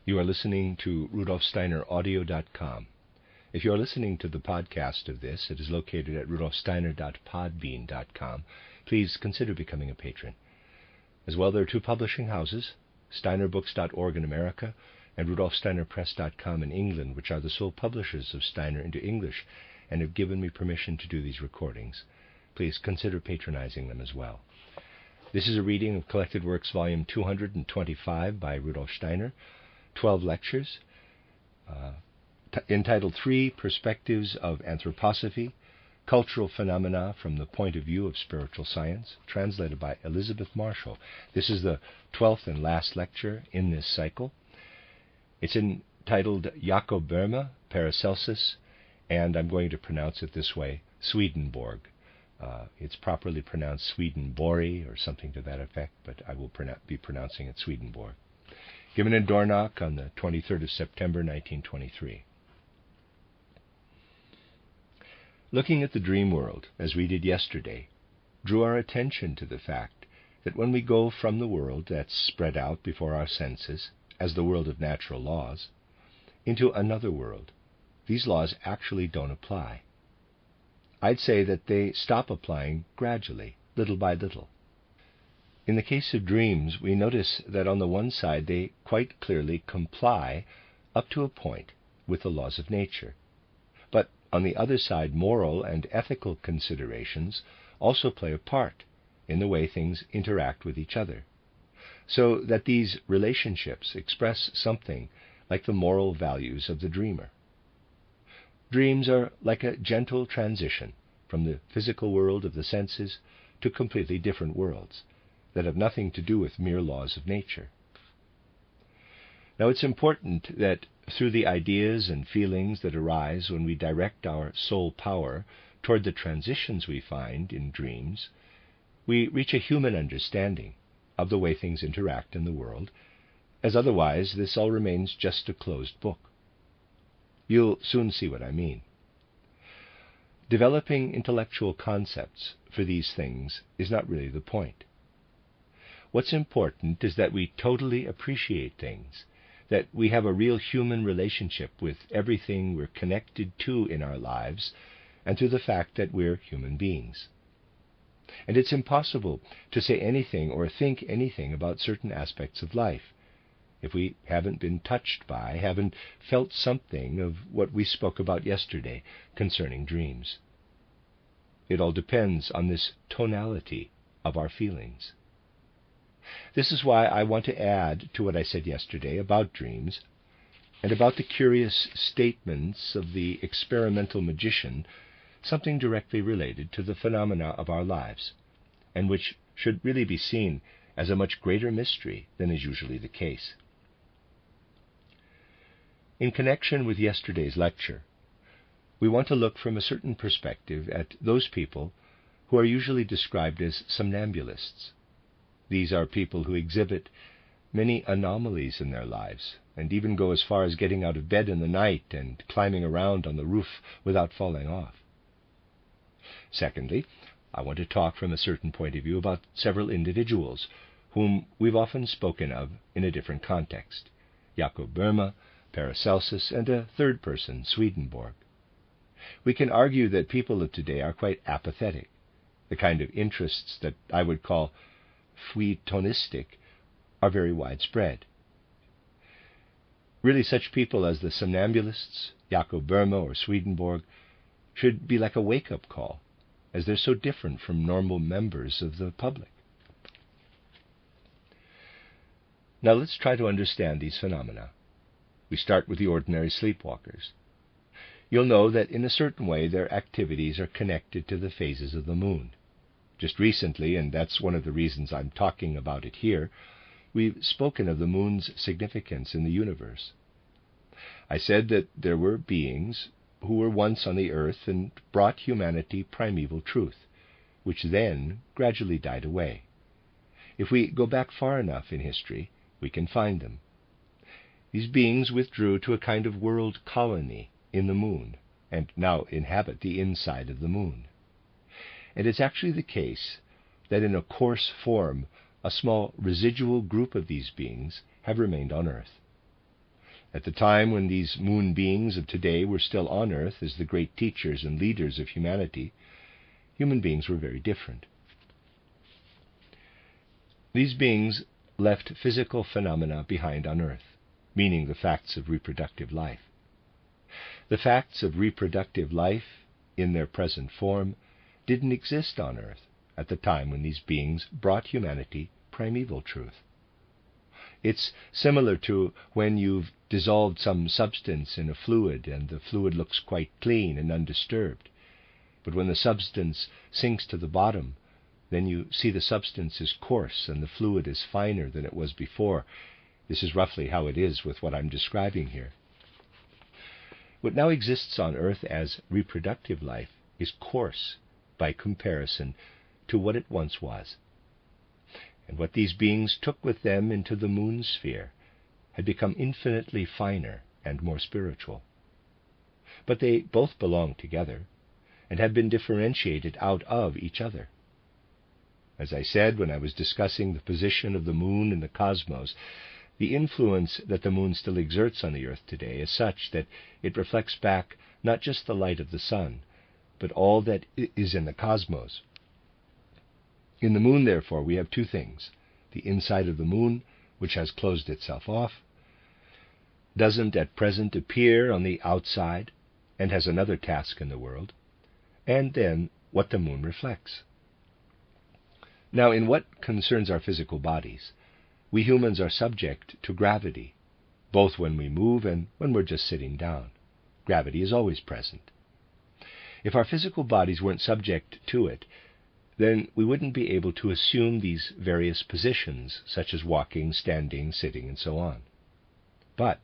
You are listening to RudolfSteinerAudio.com. If you are listening to the podcast of this, it is located at RudolfSteiner.podbean.com. Please consider becoming a patron. As well, there are two publishing houses, SteinerBooks.org in America and RudolfSteinerPress.com in England, which are the sole publishers of Steiner into English and have given me permission to do these recordings. Please consider patronizing them as well. This is a reading of Collected Works, Volume 225 by Rudolf Steiner, 12 lectures, entitled Three Perspectives of Anthroposophy, Cultural Phenomena from the Point of View of Spiritual Science, translated by Elizabeth Marshall. This is the 12th and last lecture in this cycle. It's entitled Jakob Boehme, Paracelsus, and I'm going to pronounce it this way, Swedenborg. It's properly pronounced Swedenborg or something to that effect, but I will be pronouncing it Swedenborg. Given in Dorna on the 23rd of September, 1923. Looking at the dream world, as we did yesterday, drew our attention to the fact that when we go from the world that's spread out before our senses, as the world of natural laws, into another world, these laws actually don't apply. I'd say that they stop applying gradually, little by little. In the case of dreams, we notice that on the one side they quite clearly comply up to a point with the laws of nature. But on the other side, moral and ethical considerations also play a part in the way things interact with each other, so that these relationships express something like the moral values of the dreamer. Dreams are like a gentle transition from the physical world of the senses to completely different worlds that have nothing to do with mere laws of nature. Now, it's important that through the ideas and feelings that arise when we direct our soul power toward the transitions we find in dreams, we reach a human understanding of the way things interact in the world, as otherwise this all remains just a closed book. You'll soon see what I mean. Developing intellectual concepts for these things is not really the point. What's important is that we totally appreciate things, that we have a real human relationship with everything we're connected to in our lives, and to the fact that we're human beings. And it's impossible to say anything or think anything about certain aspects of life if we haven't been touched by, haven't felt something of what we spoke about yesterday concerning dreams. It all depends on this tonality of our feelings. This is why I want to add to what I said yesterday about dreams and about the curious statements of the experimental magician something directly related to the phenomena of our lives, and which should really be seen as a much greater mystery than is usually the case. In connection with yesterday's lecture, we want to look from a certain perspective at those people who are usually described as somnambulists. These are people who exhibit many anomalies in their lives, and even go as far as getting out of bed in the night and climbing around on the roof without falling off. Secondly, I want to talk from a certain point of view about several individuals whom we've often spoken of in a different context: Jakob Boehme, Paracelsus, and a third person, Swedenborg. We can argue that people of today are quite apathetic. The kind of interests that I would call feuilletonistic are very widespread. Really, such people as the somnambulists, Jakob Boehme or Swedenborg, should be like a wake-up call, as they're so different from normal members of the public. Now let's try to understand these phenomena. We start with the ordinary sleepwalkers. You'll know that in a certain way their activities are connected to the phases of the moon. Just recently, and that's one of the reasons I'm talking about it here, we've spoken of the moon's significance in the universe. I said that there were beings who were once on the earth and brought humanity primeval truth, which then gradually died away. If we go back far enough in history, we can find them. These beings withdrew to a kind of world colony in the moon, and now inhabit the inside of the moon. And it's actually the case that in a coarse form, a small residual group of these beings have remained on Earth. At the time when these moon beings of today were still on Earth as the great teachers and leaders of humanity, human beings were very different. These beings left physical phenomena behind on Earth, meaning the facts of reproductive life. The facts of reproductive life, in their present form, didn't exist on Earth at the time when these beings brought humanity primeval truth. It's similar to when you've dissolved some substance in a fluid and the fluid looks quite clean and undisturbed. But when the substance sinks to the bottom, then you see the substance is coarse and the fluid is finer than it was before. This is roughly how it is with what I'm describing here. What now exists on Earth as reproductive life is coarse by comparison to what it once was. And what these beings took with them into the moon sphere had become infinitely finer and more spiritual. But they both belong together and have been differentiated out of each other. As I said when I was discussing the position of the moon in the cosmos, the influence that the moon still exerts on the Earth today is such that it reflects back not just the light of the sun, but all that is in the cosmos. In the moon, therefore, we have two things: the inside of the moon, which has closed itself off, doesn't at present appear on the outside, and has another task in the world, and then what the moon reflects. Now, in what concerns our physical bodies, we humans are subject to gravity, both when we move and when we're just sitting down. Gravity is always present. If our physical bodies weren't subject to it, then we wouldn't be able to assume these various positions, such as walking, standing, sitting, and so on. But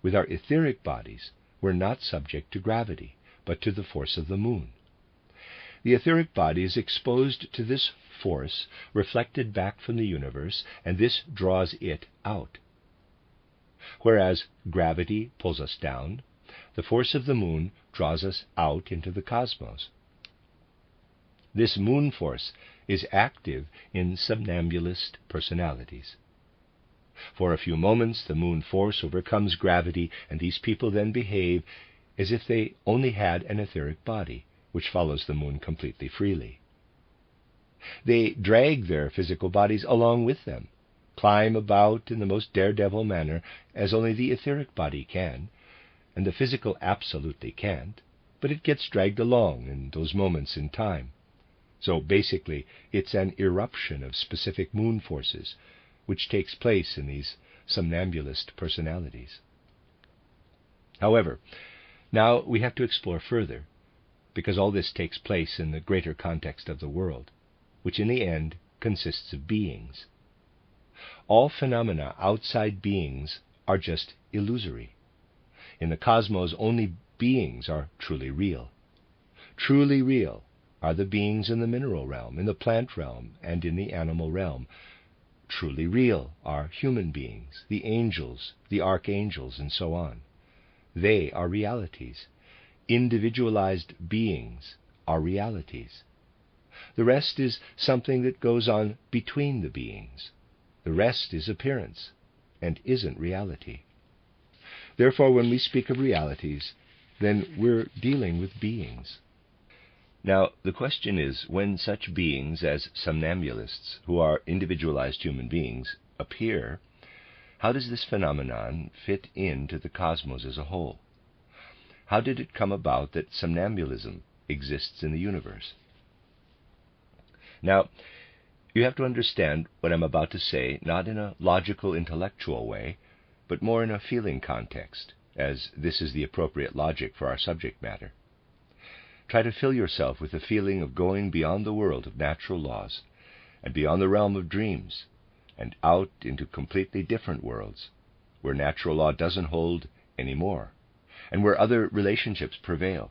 with our etheric bodies, we're not subject to gravity, but to the force of the moon. The etheric body is exposed to this force reflected back from the universe, and this draws it out. Whereas gravity pulls us down, the force of the moon draws us out into the cosmos. This moon force is active in somnambulist personalities. For a few moments, the moon force overcomes gravity, and these people then behave as if they only had an etheric body, which follows the moon completely freely. They drag their physical bodies along with them, climb about in the most daredevil manner, as only the etheric body can, and the physical absolutely can't, but it gets dragged along in those moments in time. So basically, it's an eruption of specific moon forces, which takes place in these somnambulist personalities. However, now we have to explore further, because all this takes place in the greater context of the world, which in the end consists of beings. All phenomena outside beings are just illusory. In the cosmos, only beings are truly real. Truly real are the beings in the mineral realm, in the plant realm, and in the animal realm. Truly real are human beings, the angels, the archangels, and so on. They are realities. Individualized beings are realities. The rest is something that goes on between the beings. The rest is appearance, and isn't reality. Therefore, when we speak of realities, then we're dealing with beings. Now, the question is, when such beings as somnambulists, who are individualized human beings, appear, how does this phenomenon fit into the cosmos as a whole? How did it come about that somnambulism exists in the universe? Now, you have to understand what I'm about to say, not in a logical, intellectual way, but more in a feeling context, as this is the appropriate logic for our subject matter. Try to fill yourself with the feeling of going beyond the world of natural laws, and beyond the realm of dreams, and out into completely different worlds, where natural law doesn't hold anymore, and where other relationships prevail.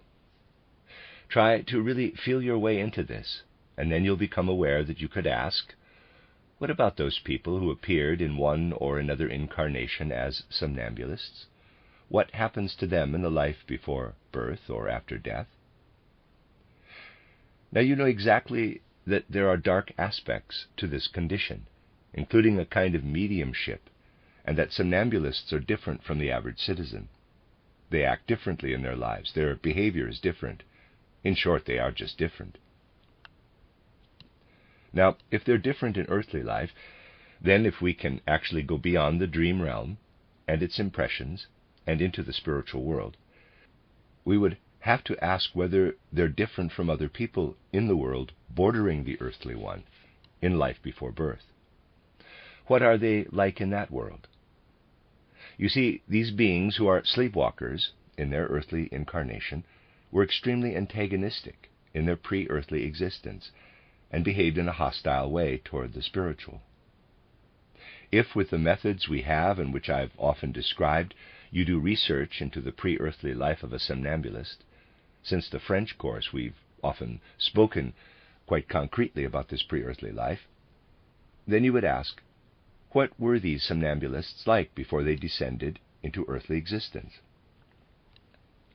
Try to really feel your way into this, and then you'll become aware that you could ask, what about those people who appeared in one or another incarnation as somnambulists? What happens to them in the life before birth or after death? Now you know exactly that there are dark aspects to this condition, including a kind of mediumship, and that somnambulists are different from the average citizen. They act differently in their lives. Their behavior is different. In short, they are just different. Now, if they're different in earthly life, then if we can actually go beyond the dream realm and its impressions and into the spiritual world, we would have to ask whether they're different from other people in the world bordering the earthly one in life before birth. What are they like in that world? You see, these beings who are sleepwalkers in their earthly incarnation were extremely antagonistic in their pre-earthly existence and behaved in a hostile way toward the spiritual. If with the methods we have and which I've often described, you do research into the pre-earthly life of a somnambulist, since the French course we've often spoken quite concretely about this pre-earthly life, then you would ask, what were these somnambulists like before they descended into earthly existence?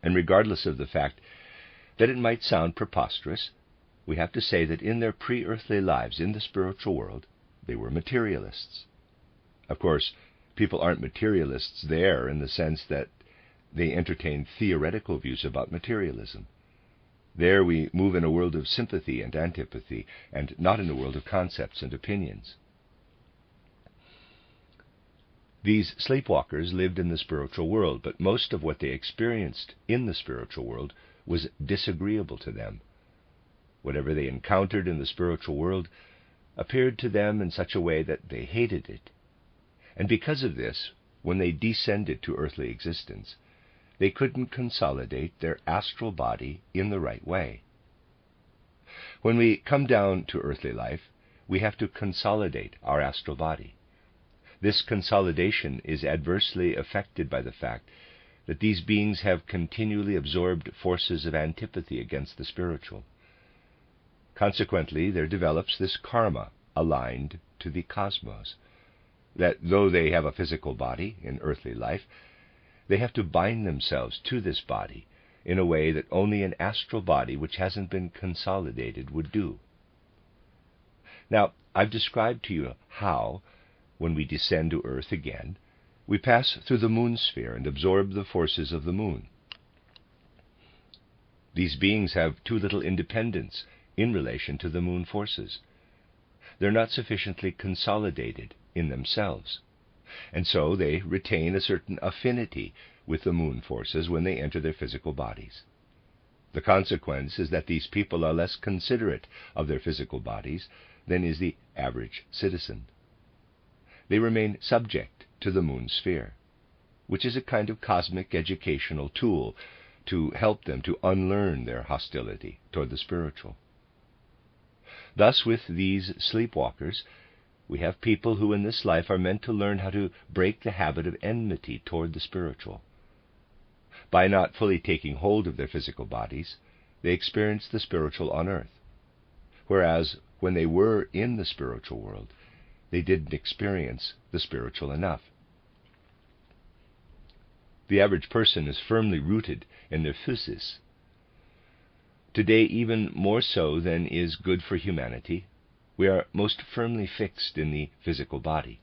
And regardless of the fact that it might sound preposterous, we have to say that in their pre-earthly lives in the spiritual world, they were materialists. Of course, people aren't materialists there in the sense that they entertain theoretical views about materialism. There we move in a world of sympathy and antipathy, and not in a world of concepts and opinions. These sleepwalkers lived in the spiritual world, but most of what they experienced in the spiritual world was disagreeable to them. Whatever they encountered in the spiritual world appeared to them in such a way that they hated it. And because of this, when they descended to earthly existence, they couldn't consolidate their astral body in the right way. When we come down to earthly life, we have to consolidate our astral body. This consolidation is adversely affected by the fact that these beings have continually absorbed forces of antipathy against the spiritual. Consequently, there develops this karma aligned to the cosmos, that though they have a physical body in earthly life, they have to bind themselves to this body in a way that only an astral body which hasn't been consolidated would do. Now, I've described to you how, when we descend to earth again, we pass through the moon sphere and absorb the forces of the moon. These beings have too little independence in relation to the moon forces. They're not sufficiently consolidated in themselves, and so they retain a certain affinity with the moon forces when they enter their physical bodies. The consequence is that these people are less considerate of their physical bodies than is the average citizen. They remain subject to the moon sphere, which is a kind of cosmic educational tool to help them to unlearn their hostility toward the spiritual. Thus, with these sleepwalkers, we have people who in this life are meant to learn how to break the habit of enmity toward the spiritual. By not fully taking hold of their physical bodies, they experience the spiritual on earth, whereas when they were in the spiritual world, they didn't experience the spiritual enough. The average person is firmly rooted in their physis. Today, even more so than is good for humanity, we are most firmly fixed in the physical body.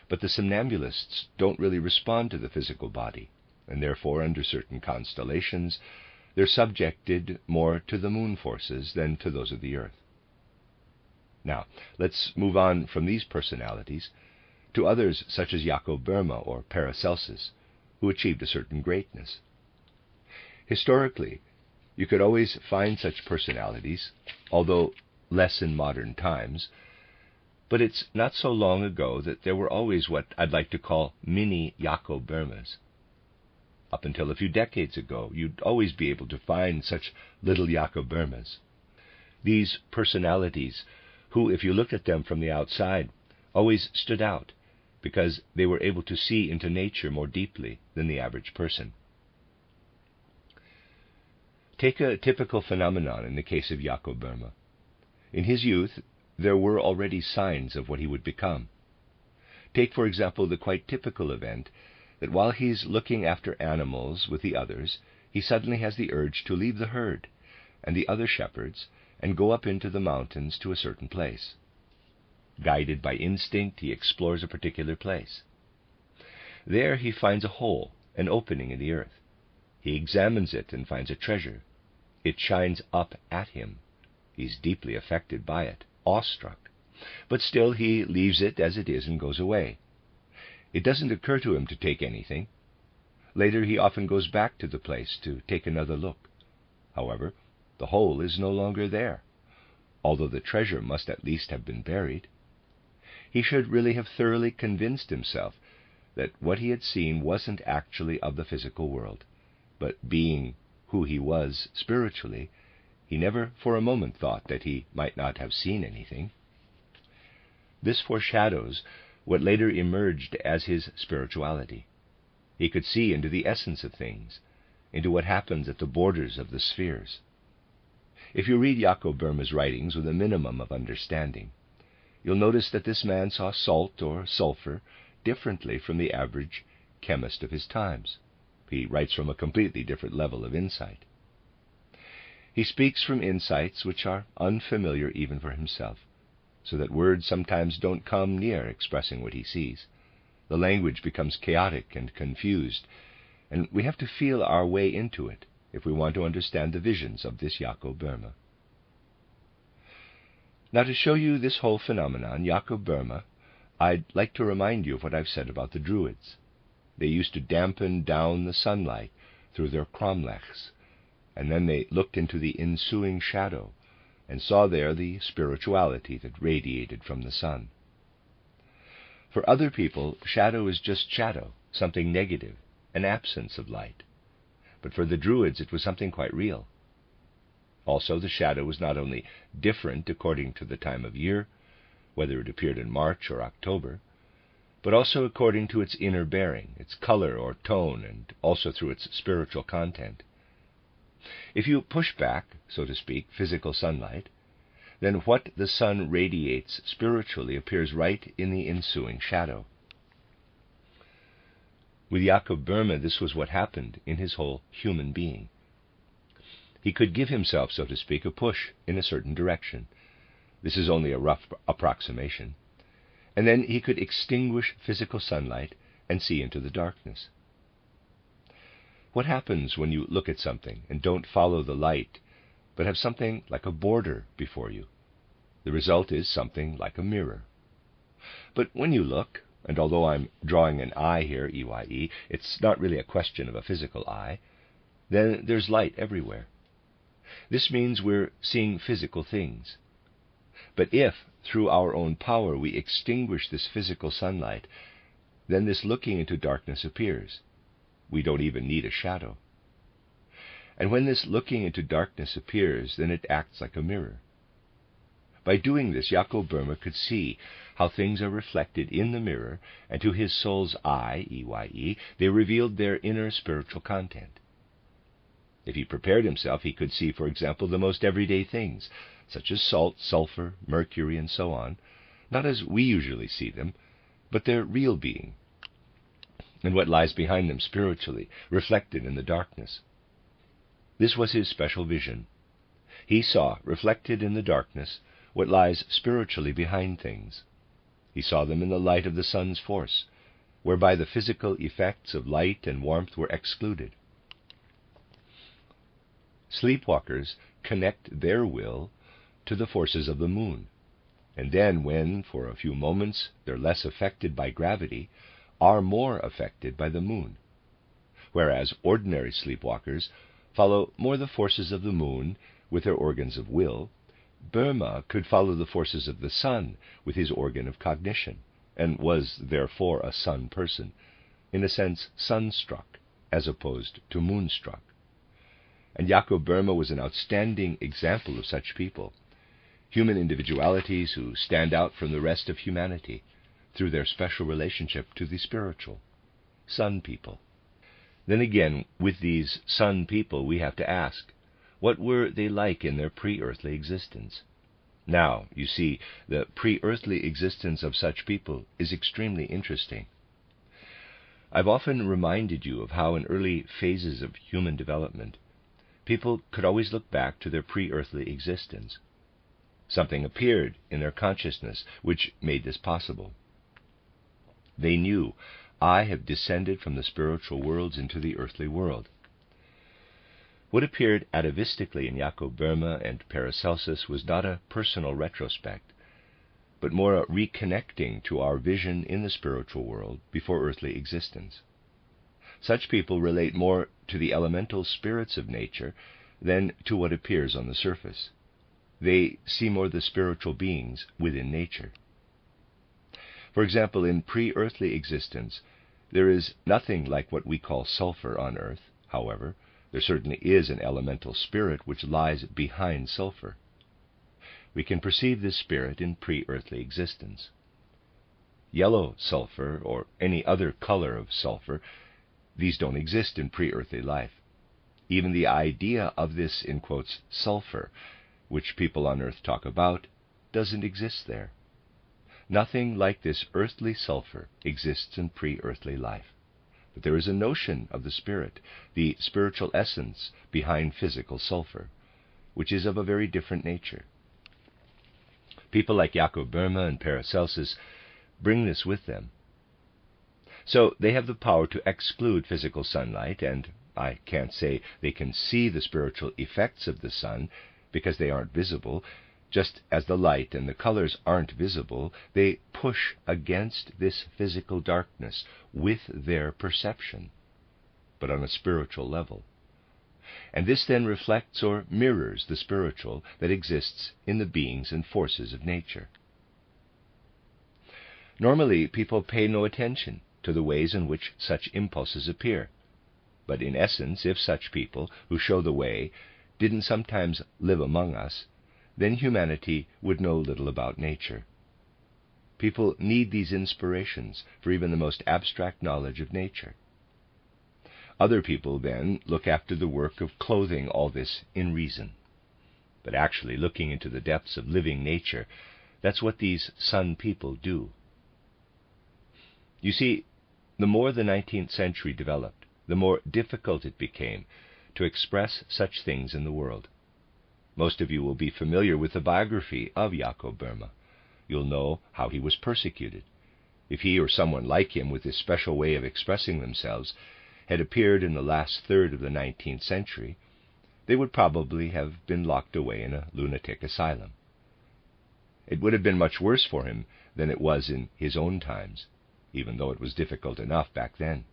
But the somnambulists don't really respond to the physical body, and therefore, under certain constellations, they're subjected more to the moon forces than to those of the earth. Now, let's move on from these personalities to others such as Jakob Boehme or Paracelsus, who achieved a certain greatness. Historically, you could always find such personalities, although less in modern times, but it's not so long ago that there were always what I'd like to call mini Jakob Boehmes. Up until a few decades ago, you'd always be able to find such little Jakob Boehmes. These personalities, who, if you looked at them from the outside, always stood out, because they were able to see into nature more deeply than the average person. Take a typical phenomenon in the case of Jakob Boehme. In his youth, there were already signs of what he would become. Take, for example, the quite typical event that while he's looking after animals with the others, he suddenly has the urge to leave the herd and the other shepherds and go up into the mountains to a certain place. Guided by instinct, he explores a particular place. There he finds a hole, an opening in the earth. He examines it and finds a treasure. It shines up at him. He's deeply affected by it, awestruck. But still he leaves it as it is and goes away. It doesn't occur to him to take anything. Later he often goes back to the place to take another look. However, the hole is no longer there, although the treasure must at least have been buried. He should really have thoroughly convinced himself that what he had seen wasn't actually of the physical world, but being who he was spiritually, he never for a moment thought that he might not have seen anything. This foreshadows what later emerged as his spirituality. He could see into the essence of things, into what happens at the borders of the spheres. If you read Jakob Boehme's writings with a minimum of understanding, you'll notice that this man saw salt or sulfur differently from the average chemist of his times. He writes from a completely different level of insight. He speaks from insights which are unfamiliar even for himself, so that words sometimes don't come near expressing what he sees. The language becomes chaotic and confused, and we have to feel our way into it if we want to understand the visions of this Jakob Boehme. Now, to show you this whole phenomenon, Jakob Boehme, I'd like to remind you of what I've said about the Druids. They used to dampen down the sunlight through their cromlechs, and then they looked into the ensuing shadow and saw there the spirituality that radiated from the sun. For other people, shadow is just shadow, something negative, an absence of light. But for the Druids, it was something quite real. Also, the shadow was not only different according to the time of year, whether it appeared in March or October, but also according to its inner bearing, its color or tone, and also through its spiritual content. If you push back, so to speak, physical sunlight, then what the sun radiates spiritually appears right in the ensuing shadow. With Jakob Boehme, this was what happened in his whole human being. He could give himself, so to speak, a push in a certain direction. This is only a rough approximation. And then he could extinguish physical sunlight and see into the darkness. What happens when you look at something and don't follow the light, but have something like a border before you? The result is something like a mirror. But when you look, and although I'm drawing an eye here, EYE, it's not really a question of a physical eye, then there's light everywhere. This means we're seeing physical things. But if, through our own power, we extinguish this physical sunlight, then this looking into darkness appears. We don't even need a shadow. And when this looking into darkness appears, then it acts like a mirror. By doing this, Jakob Boehme could see how things are reflected in the mirror, and to his soul's eye, EYE, they revealed their inner spiritual content. If he prepared himself, he could see, for example, the most everyday things, such as salt, sulfur, mercury, and so on, not as we usually see them, but their real being, and what lies behind them spiritually, reflected in the darkness. This was his special vision. He saw, reflected in the darkness, what lies spiritually behind things. He saw them in the light of the sun's force, whereby the physical effects of light and warmth were excluded. Sleepwalkers connect their will to the forces of the moon, and then when, for a few moments, they're less affected by gravity, are more affected by the moon, whereas ordinary sleepwalkers follow more the forces of the moon with their organs of will. Boehme could follow the forces of the sun with his organ of cognition, and was therefore a sun person, in a sense sunstruck, as opposed to moonstruck. And Jakob Boehme was an outstanding example of such people, human individualities who stand out from the rest of humanity through their special relationship to the spiritual, sun people. Then again, with these sun people, we have to ask, what were they like in their pre-earthly existence? Now, you see, the pre-earthly existence of such people is extremely interesting. I've often reminded you of how in early phases of human development, people could always look back to their pre-earthly existence. Something appeared in their consciousness which made this possible. They knew, I have descended from the spiritual worlds into the earthly world. What appeared atavistically in Jakob Boehme and Paracelsus was not a personal retrospect, but more a reconnecting to our vision in the spiritual world before earthly existence. Such people relate more to the elemental spirits of nature than to what appears on the surface. They see more the spiritual beings within nature. For example, in pre-earthly existence, there is nothing like what we call sulfur on earth. However, there certainly is an elemental spirit which lies behind sulfur. We can perceive this spirit in pre-earthly existence. Yellow sulfur, or any other color of sulfur, these don't exist in pre-earthly life. Even the idea of this, in quotes, sulfur, which people on earth talk about, doesn't exist there. Nothing like this earthly sulfur exists in pre-earthly life. But there is a notion of the spirit, the spiritual essence behind physical sulfur, which is of a very different nature. People like Jakob Boehme and Paracelsus bring this with them. So they have the power to exclude physical sunlight, and I can't say they can see the spiritual effects of the sun because they aren't visible. Just as the light and the colors aren't visible, they push against this physical darkness with their perception, but on a spiritual level. And this then reflects or mirrors the spiritual that exists in the beings and forces of nature. Normally, people pay no attention to the ways in which such impulses appear. But in essence, if such people, who show the way, didn't sometimes live among us, then humanity would know little about nature. People need these inspirations for even the most abstract knowledge of nature. Other people, then, look after the work of clothing all this in reason. But actually looking into the depths of living nature, that's what these sun people do. You see, the more the 19th century developed, the more difficult it became to express such things in the world. Most of you will be familiar with the biography of Jakob Boehme. You'll know how he was persecuted. If he or someone like him with this special way of expressing themselves had appeared in the last third of the 19th century, they would probably have been locked away in a lunatic asylum. It would have been much worse for him than it was in his own times, even though it was difficult enough back then.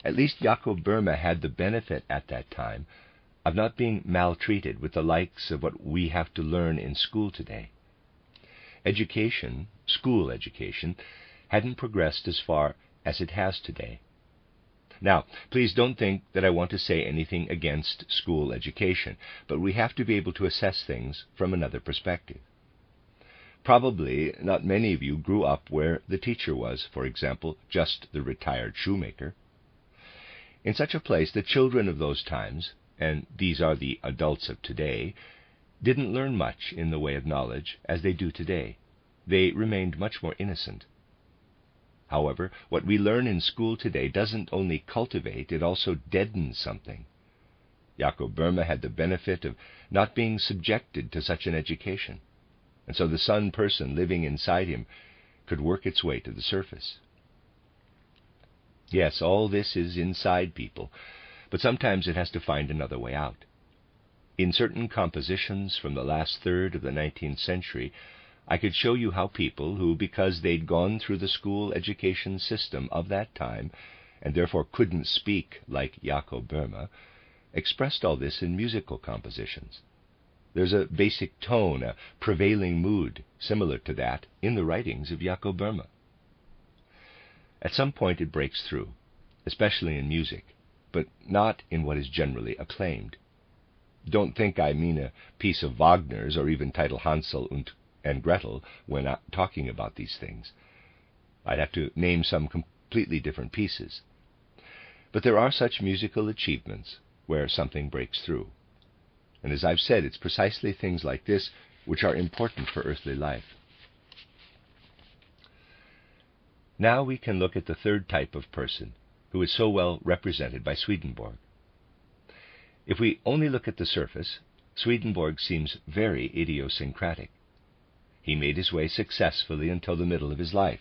At least Jakob Boehme had the benefit at that time of not being maltreated with the likes of what we have to learn in school today. Education, school education, hadn't progressed as far as it has today. Now, please don't think that I want to say anything against school education, but we have to be able to assess things from another perspective. Probably not many of you grew up where the teacher was, for example, just the retired shoemaker. In such a place, the children of those times, and these are the adults of today, didn't learn much in the way of knowledge as they do today. They remained much more innocent. However, what we learn in school today doesn't only cultivate, it also deadens something. Jakob Boehme had the benefit of not being subjected to such an education, and so the sun person living inside him could work its way to the surface. Yes, all this is inside people, but sometimes it has to find another way out. In certain compositions from the last third of the 19th century, I could show you how people who, because they'd gone through the school education system of that time, and therefore couldn't speak like Jakob Boehme, expressed all this in musical compositions. There's a basic tone, a prevailing mood, similar to that in the writings of Jakob Boehme. At some point it breaks through, especially in music, but not in what is generally acclaimed. Don't think I mean a piece of Wagner's or even title Hansel and Gretel when talking about these things. I'd have to name some completely different pieces. But there are such musical achievements where something breaks through. And as I've said, it's precisely things like this which are important for earthly life. Now we can look at the third type of person, who is so well represented by Swedenborg. If we only look at the surface, Swedenborg seems very idiosyncratic. He made his way successfully until the middle of his life.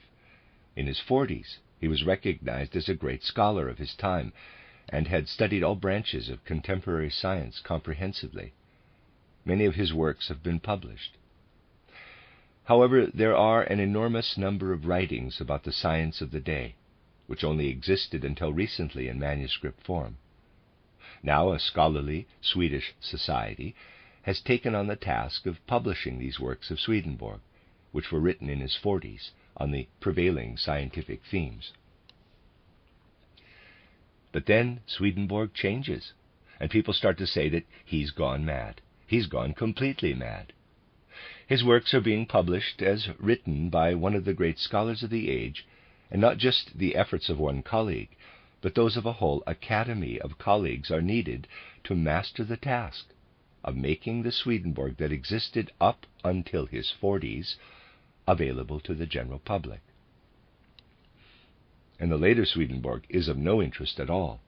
In his 40s, He was recognized as a great scholar of his time, and had studied all branches of contemporary science comprehensively. Many of his works have been published. However, there are an enormous number of writings about the science of the day, which only existed until recently in manuscript form. Now a scholarly Swedish society has taken on the task of publishing these works of Swedenborg, which were written in his 40s on the prevailing scientific themes. But then Swedenborg changes, and people start to say that he's gone mad. He's gone completely mad. His works are being published as written by one of the great scholars of the age, and not just the efforts of one colleague, but those of a whole academy of colleagues are needed to master the task of making the Swedenborg that existed up until his 40s available to the general public. And the later Swedenborg is of no interest at all.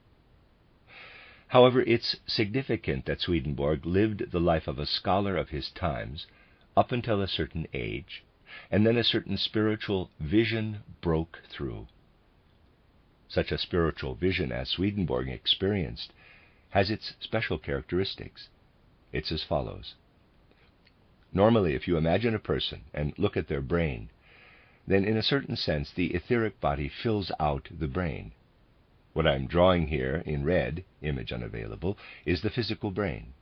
However, it's significant that Swedenborg lived the life of a scholar of his times up until a certain age, and then a certain spiritual vision broke through. Such a spiritual vision as Swedenborg experienced has its special characteristics. It's as follows. Normally, if you imagine a person and look at their brain, then in a certain sense the etheric body fills out the brain. What I'm drawing here in red, image unavailable, is the physical brain.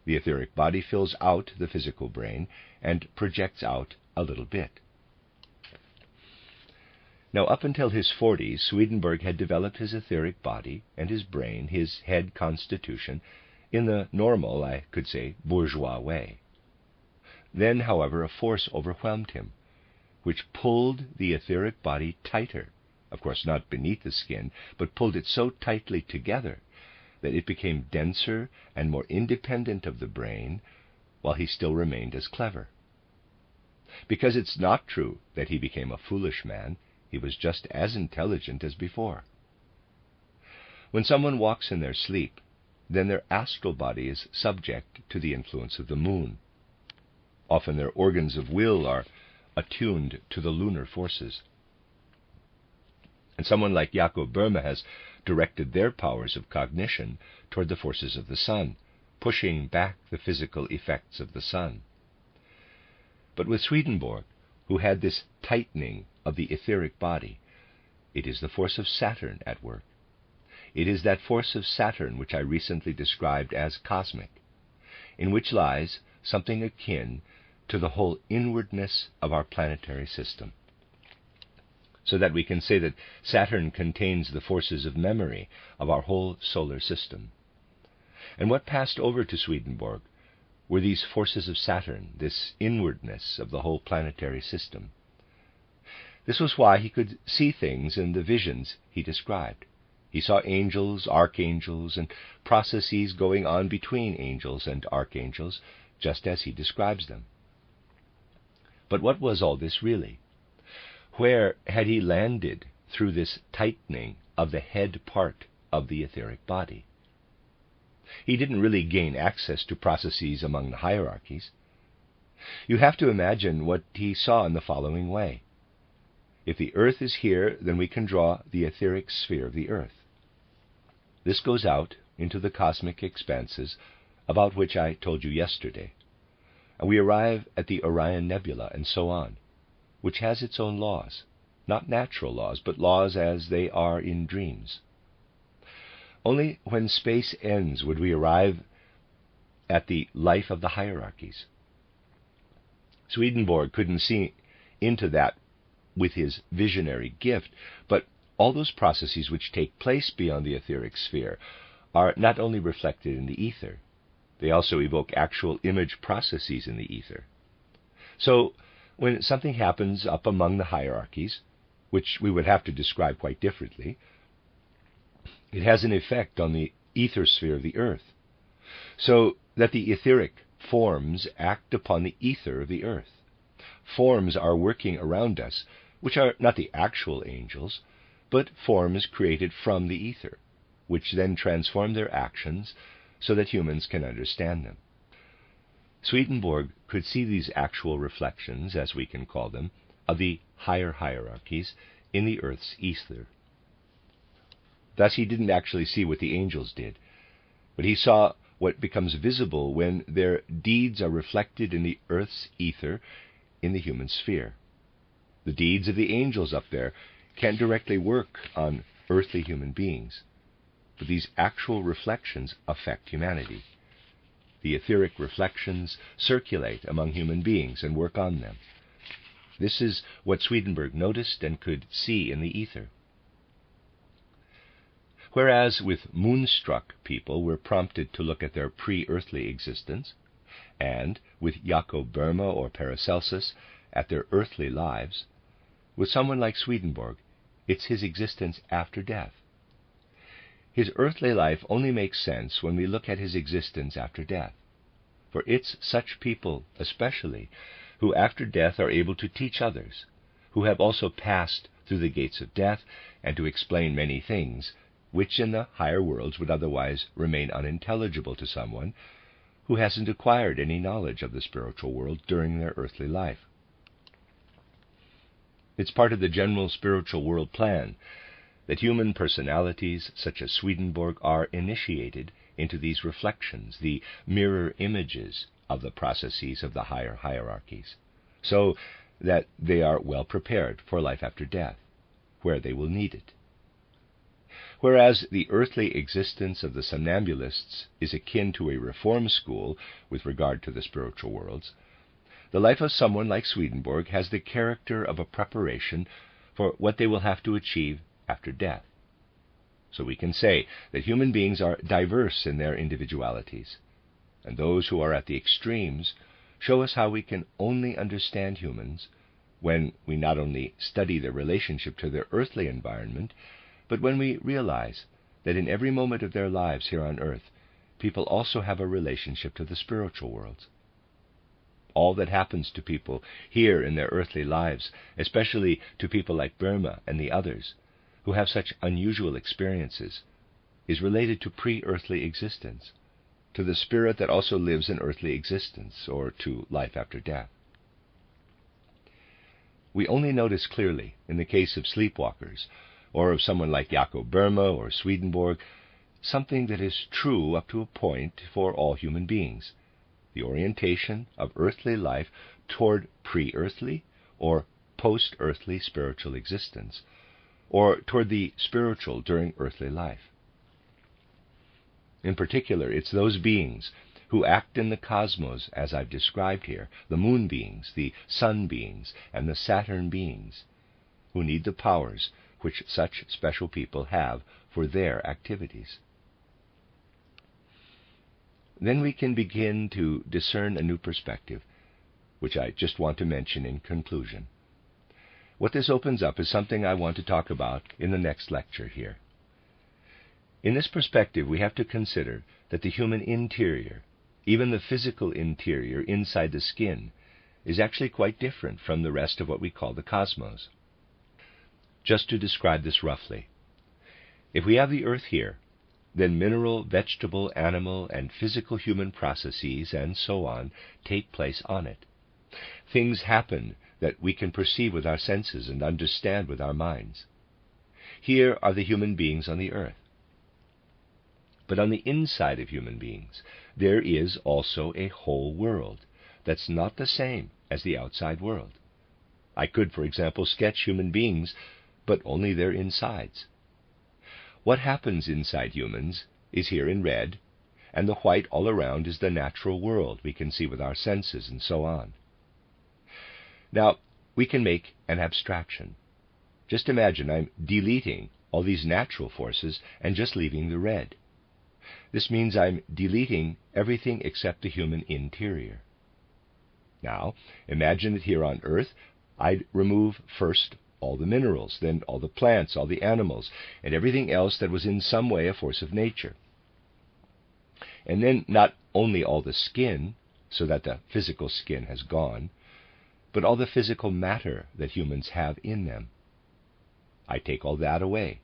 The etheric body fills out the physical brain and projects out a little bit. Now, up until his 40s, Swedenborg had developed his etheric body and his brain, his head constitution, in the normal, I could say, bourgeois way. Then, however, a force overwhelmed him, which pulled the etheric body tighter, of course not beneath the skin, but pulled it so tightly together that it became denser and more independent of the brain, while he still remained as clever. Because it's not true that he became a foolish man, he was just as intelligent as before. When someone walks in their sleep, then their astral body is subject to the influence of the moon. Often their organs of will are attuned to the lunar forces. And someone like Jakob Boehme has directed their powers of cognition toward the forces of the sun, pushing back the physical effects of the sun. But with Swedenborg, who had this tightening of the etheric body, it is the force of Saturn at work. It is that force of Saturn which I recently described as cosmic, in which lies something akin to the whole inwardness of our planetary system. So that we can say that Saturn contains the forces of memory of our whole solar system. And what passed over to Swedenborg were these forces of Saturn, this inwardness of the whole planetary system. This was why he could see things in the visions he described. He saw angels, archangels, and processes going on between angels and archangels, just as he describes them. But what was all this really? Where had he landed through this tightening of the head part of the etheric body? He didn't really gain access to processes among the hierarchies. You have to imagine what he saw in the following way. If the earth is here, then we can draw the etheric sphere of the earth. This goes out into the cosmic expanses about which I told you yesterday, and we arrive at the Orion Nebula and so on, which has its own laws, not natural laws, but laws as they are in dreams. Only when space ends would we arrive at the life of the hierarchies. Swedenborg couldn't see into that with his visionary gift, but all those processes which take place beyond the etheric sphere are not only reflected in the ether, they also evoke actual image processes in the ether. So, when something happens up among the hierarchies, which we would have to describe quite differently, it has an effect on the ether sphere of the earth, so that the etheric forms act upon the ether of the earth. Forms are working around us, which are not the actual angels, but forms created from the ether, which then transform their actions so that humans can understand them. Swedenborg could see these actual reflections, as we can call them, of the higher hierarchies in the earth's ether. Thus he didn't actually see what the angels did, but he saw what becomes visible when their deeds are reflected in the earth's ether in the human sphere. The deeds of the angels up there can't directly work on earthly human beings, but these actual reflections affect humanity. The etheric reflections circulate among human beings and work on them. This is what Swedenborg noticed and could see in the ether. Whereas with moonstruck people we're prompted to look at their pre-earthly existence, and with Jakob Boehme or Paracelsus at their earthly lives, with someone like Swedenborg, it's his existence after death. His earthly life only makes sense when we look at his existence after death. For it's such people, especially, who after death are able to teach others, who have also passed through the gates of death, and to explain many things, which in the higher worlds would otherwise remain unintelligible to someone who hasn't acquired any knowledge of the spiritual world during their earthly life. It's part of the general spiritual world plan that human personalities such as Swedenborg are initiated into these reflections, the mirror images of the processes of the higher hierarchies, so that they are well prepared for life after death, where they will need it. Whereas the earthly existence of the somnambulists is akin to a reform school with regard to the spiritual worlds, the life of someone like Swedenborg has the character of a preparation for what they will have to achieve after death. So we can say that human beings are diverse in their individualities, and those who are at the extremes show us how we can only understand humans when we not only study their relationship to their earthly environment, but when we realize that in every moment of their lives here on earth, people also have a relationship to the spiritual worlds. All that happens to people here in their earthly lives, especially to people like Boehme and the others, who have such unusual experiences, is related to pre-earthly existence, to the spirit that also lives in earthly existence, or to life after death. We only notice clearly, in the case of sleepwalkers, or of someone like Jakob Boehme or Swedenborg, something that is true up to a point for all human beings: the orientation of earthly life toward pre-earthly or post-earthly spiritual existence, or toward the spiritual during earthly life. In particular, it's those beings who act in the cosmos as I've described here, the moon beings, the sun beings, and the Saturn beings, who need the powers which such special people have for their activities. Then we can begin to discern a new perspective, which I just want to mention in conclusion. What this opens up is something I want to talk about in the next lecture here. In this perspective, we have to consider that the human interior, even the physical interior inside the skin, is actually quite different from the rest of what we call the cosmos. Just to describe this roughly, if we have the earth here, then mineral, vegetable, animal, and physical human processes and so on take place on it. Things happen that we can perceive with our senses and understand with our minds. Here are the human beings on the earth. But on the inside of human beings, there is also a whole world that's not the same as the outside world. I could, for example, sketch human beings, but only their insides. What happens inside humans is here in red, and the white all around is the natural world we can see with our senses and so on. Now, we can make an abstraction. Just imagine I'm deleting all these natural forces and just leaving the red. This means I'm deleting everything except the human interior. Now, imagine that here on Earth, I'd remove first all the minerals, then all the plants, all the animals, and everything else that was in some way a force of nature. And then not only all the skin, so that the physical skin has gone, but all the physical matter that humans have in them. I take all that away.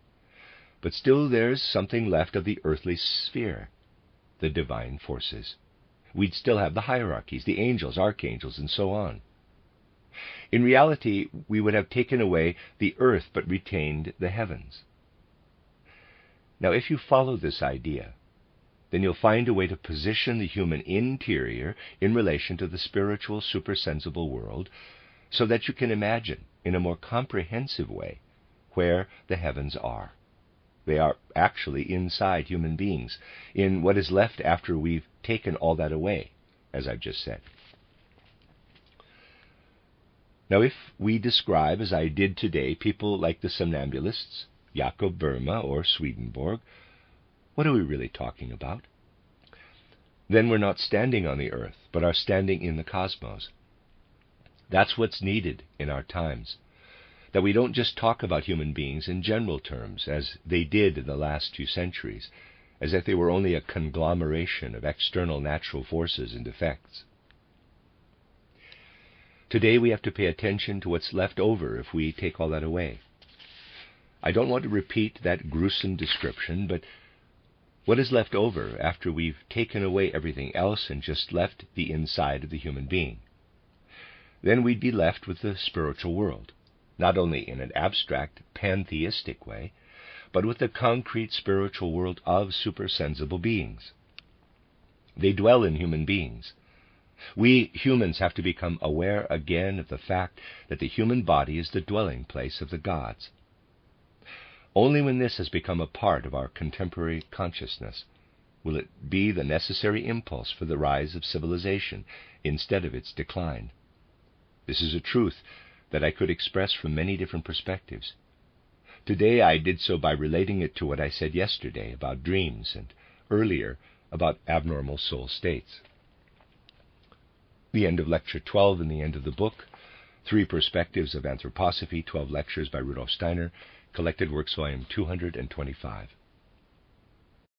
But still there's something left of the earthly sphere, the divine forces. We'd still have the hierarchies, the angels, archangels, and so on. In reality, we would have taken away the earth but retained the heavens. Now, if you follow this idea, then you'll find a way to position the human interior in relation to the spiritual supersensible world, so that you can imagine in a more comprehensive way where the heavens are. They are actually inside human beings, in what is left after we've taken all that away, as I've just said. Now, if we describe, as I did today, people like the somnambulists, Jakob, Boehme, or Swedenborg, what are we really talking about? Then we're not standing on the earth, but are standing in the cosmos. That's what's needed in our times, that we don't just talk about human beings in general terms, as they did in the last few centuries, as if they were only a conglomeration of external natural forces and effects. Today we have to pay attention to what's left over if we take all that away. I don't want to repeat that gruesome description, but what is left over after we've taken away everything else and just left the inside of the human being? Then we'd be left with the spiritual world, not only in an abstract, pantheistic way, but with the concrete spiritual world of supersensible beings. They dwell in human beings. We humans have to become aware again of the fact that the human body is the dwelling place of the gods. Only when this has become a part of our contemporary consciousness will it be the necessary impulse for the rise of civilization instead of its decline. This is a truth that I could express from many different perspectives. Today I did so by relating it to what I said yesterday about dreams and earlier about abnormal soul states. The end of Lecture 12 and the end of the book, 3 Perspectives of Anthroposophy, 12 Lectures by Rudolf Steiner, Collected Works, Volume 225.